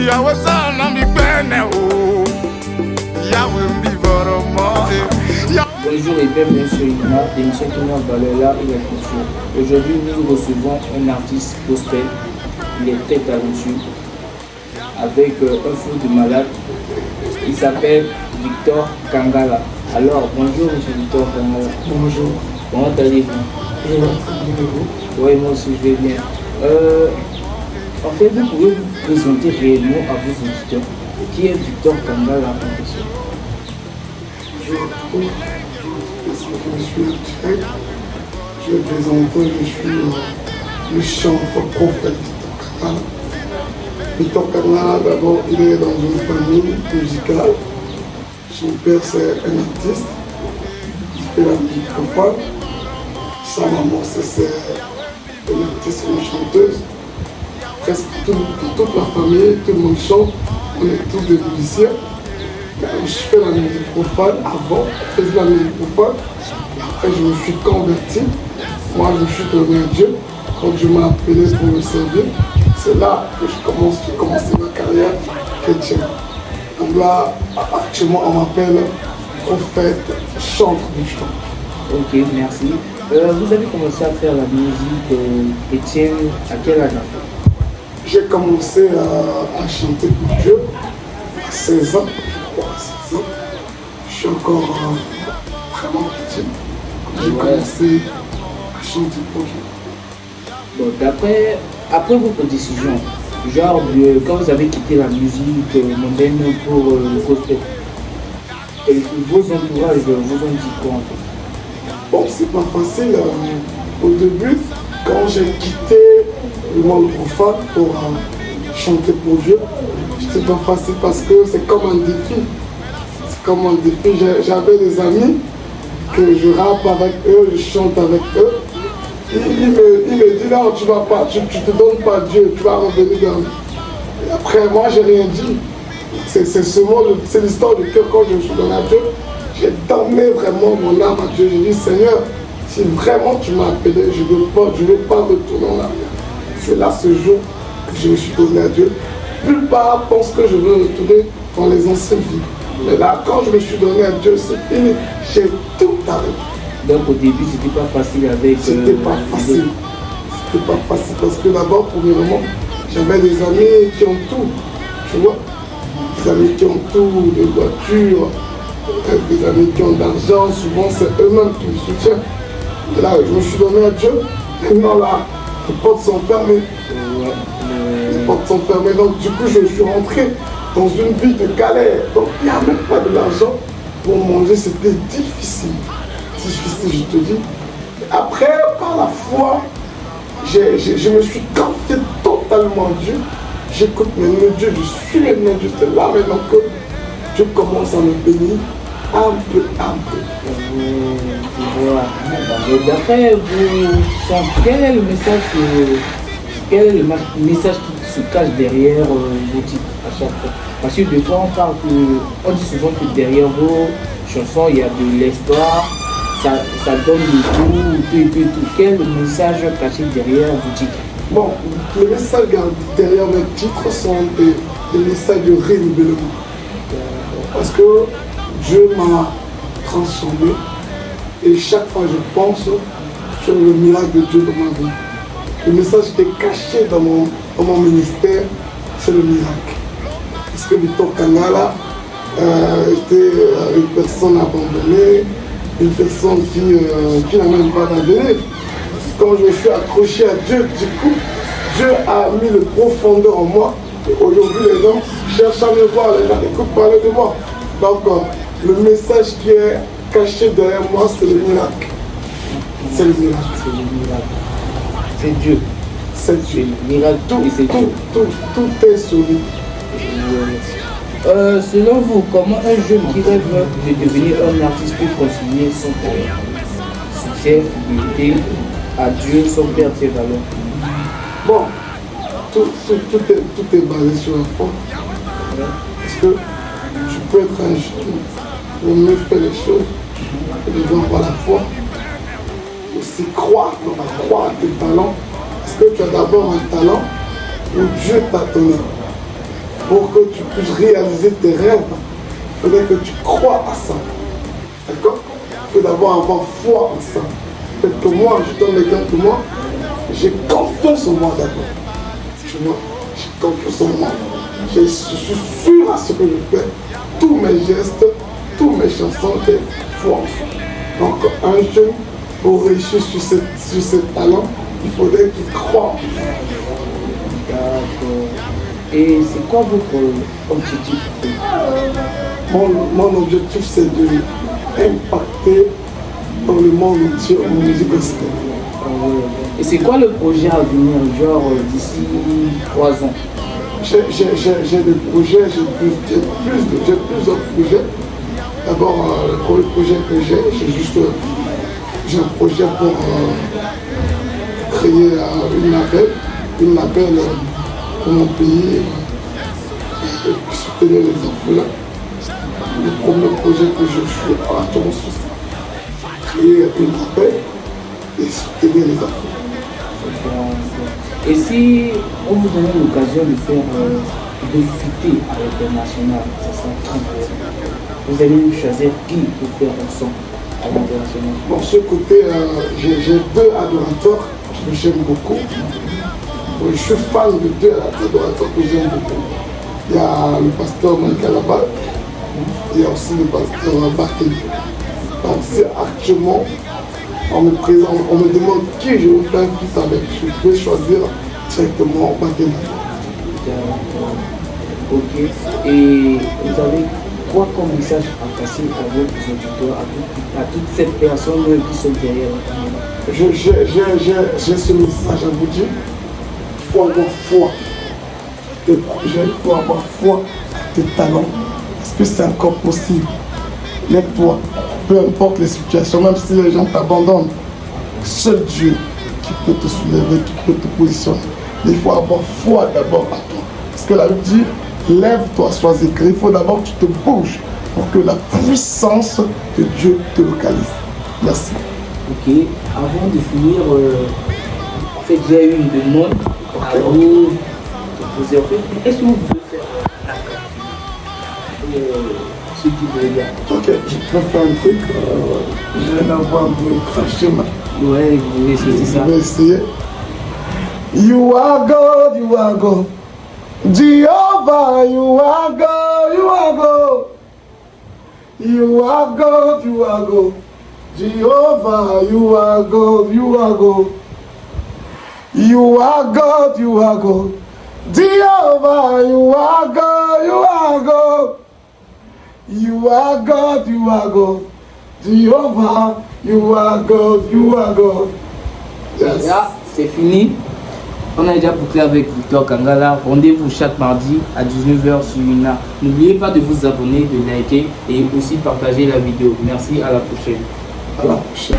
Yahweh sana mi bene o. Yahweh mi vraiment. Bonjour et bienvenue sur Inma, l'émission qui met en valeur l'art et la culture. Aujourd'hui, nous recevons un artiste gospel. Il est très talentueux, avec un flow de malade. Il s'appelle Victor Kangala. Alors, bonjour, monsieur Victor Kangala. Bonjour. Comment allez-vous? Je vais très bien, vous? Oui, moi aussi, je vais bien. En fait, vous pouvez vous présenter réellement à vos auditeurs. Qui est Victor Kangala en question? Je suis actuel. Je vais présenter, je suis le chanteur prophète Victor Kangala. Victor Kangala, d'abord, il est dans une famille musicale. Son père, c'est un artiste. Il fait la musique profonde. Sa maman, c'est une artiste, une chanteuse. Presque toute la famille, tout le monde chante. On est tous des musiciens. Je fais la musique profane avant, je faisais la musique profane. Après, je me suis converti. Moi, je me suis donné à Dieu. Quand Dieu m'a appelé pour le servir, c'est là que j'ai commencé ma carrière chrétienne. Donc là, actuellement, on m'appelle prophète, chantre du chant. Ok, merci. Vous avez commencé à faire la musique chrétienne à quel âge? J'ai commencé à chanter pour Dieu à 16 ans. Je suis encore vraiment petit. J'ai commencé à chanter pour Dieu. Bon, après votre décision, genre quand vous avez quitté la musique mondaine pour le gospel, vos entourages vous ont dit quoi en fait? Bon, c'est pas facile. Au début, quand j'ai quitté le monde profane pour chanter pour Dieu, c'était pas facile parce que c'est comme un défi. C'est comme un défi. J'avais des amis que je rappe avec eux, je chante avec eux. Il me dit non, tu vas pas, tu te donnes pas à Dieu, tu vas revenir dans. Et après, moi, j'ai rien dit. C'est l'histoire du cœur quand je me suis donné à Dieu. J'ai donné vraiment mon âme à Dieu. J'ai dit, Seigneur, si vraiment tu m'as appelé, je ne veux pas retourner en arrière. C'est là ce jour que je me suis donné à Dieu. La plupart pensent que je veux retourner dans les anciennes vies. Mais là, quand je me suis donné à Dieu, c'est fini. J'ai tout arrêté. Donc au début, c'était pas facile avec... C'était pas facile. C'était pas facile parce que d'abord, premièrement, j'avais des amis qui ont tout. Tu vois, des amis qui ont tout, des voitures, des amis qui ont de l'argent. Souvent, c'est eux-mêmes qui me soutiennent. Et là, je me suis donné à Dieu. Maintenant, là, les portes sont fermées. Les portes sont fermées. Donc, du coup, je suis rentré dans une vie de galère. Donc, il n'y a même pas de l'argent pour manger. C'était difficile. Difficile, je te dis. Après, par la foi, je me suis confié totalement à Dieu. J'écoute maintenant Dieu, je suis maintenant Dieu. C'est là maintenant que Dieu commence à me bénir un peu. D'après vous, quel est le message qui se cache derrière vos titres à chaque fois? Parce que des fois on dit souvent que derrière vos chansons il y a de l'espoir, ça donne le tout. Quel message caché derrière vos titres? Bon, les messages derrière mes titres sont des messages de renouvellement. Parce que Dieu m'a transformé et chaque fois je pense sur le miracle de Dieu dans ma vie. Le message qui est caché dans mon ministère, c'est le miracle. Parce que Victor Kangala était une personne abandonnée, une personne qui n'a même pas d'avenir. Quand je me suis accroché à Dieu, du coup, Dieu a mis le profondeur en moi. Et aujourd'hui, les gens cherchent à me voir, les gens écoutent parler de moi. Donc, le message qui est caché derrière moi, c'est le miracle. C'est le miracle. C'est le miracle. C'est Dieu. C'est Dieu. Le miracle, tout est sur lui. Selon vous, comment un jeune qui rêve de devenir un artiste peut concilier son succès, fidélité à Dieu sans perdre ses valeurs? Bon, tout est basé sur la foi. Parce que tu peux être un jeune, pour mieux faire les choses, tu dois avoir la foi. Aussi croire à tes talents. Parce que tu as d'abord un talent où Dieu t'a donné. pour que tu puisses réaliser tes rêves, il faudrait que tu crois à ça. D'accord? Il faut d'abord avoir foi en ça. Peut-être que moi, je donne l'exemple de moi, j'ai confiance en moi d'abord. Tu vois, j'ai confiance en moi. Je suis sûr à ce que je fais. Tous mes gestes, tous mes chansons, c'est foi en ça. Donc, un jeune, pour réussir sur ce talent, il faudrait qu'il croie. D'accord. Et c'est quoi votre objectif? Mon objectif, c'est d'impacter dans le monde entier en musique gospel. Et c'est quoi le projet à venir, genre d'ici 3 ans? J'ai des projets, j'ai plusieurs projets. D'abord, le premier projet que j'ai un projet pour créer une label pour mon pays et soutenir les orphelins. Le premier projet que je fais actuellement, c'est créer une label et soutenir les orphelins. Et si on vous donnait l'occasion de faire de fêter à l'international, ça sera très intéressant. Vous allez choisir qui pour faire un son à l'international? Bon, ce côté, j'ai 2 adorateurs que j'aime beaucoup. Je suis fan de 2 adorateurs que j'aime beaucoup. Il y a le pasteur Michael Abad, il y a aussi le pasteur Bakeli. Donc c'est actuellement, on me demande qui je veux faire un feat avec. Je vais choisir directement Bakeli. Ok. Et vous avez quoi comme message à passer à vos auditeurs, à toutes ces personnes qui sont derrière la caméra? J'ai ce message à vous dire. Il faut avoir foi à tes projets, il faut avoir foi à tes talents. Est-ce que c'est encore possible? Lève-toi, peu importe les situations, même si les gens t'abandonnent. Seul Dieu qui peut te soulever, qui peut te positionner. Mais il faut avoir foi d'abord à toi. Parce que la Bible dit, lève-toi, sois écrit. Il faut d'abord que tu te bouges pour que la puissance de Dieu te localise. Merci. Ok, avant de finir, en fait, j'ai eu une demande à vous poser. En fait, est-ce que vous pouvez faire ce qui veut dire? Ok, je peux faire un truc. Je vais avoir un peu craché ma. Ouais, vous voulez essayer ça? Je vais essayer. You are God, you are God. Jehovah, you are God, you are God. You are God, you are God. Jehovah, you are God, you are God. You are God, you are God. Jehovah, you are God, you are God. You are God, you are God. Jehovah, you are God, you are God. Yes. Là, c'est fini. On a déjà bouclé avec Victor Kangala. Rendez-vous chaque mardi à 19h sur UNA. N'oubliez pas de vous abonner, de liker et aussi partager la vidéo. Merci, à la prochaine. À la prochaine.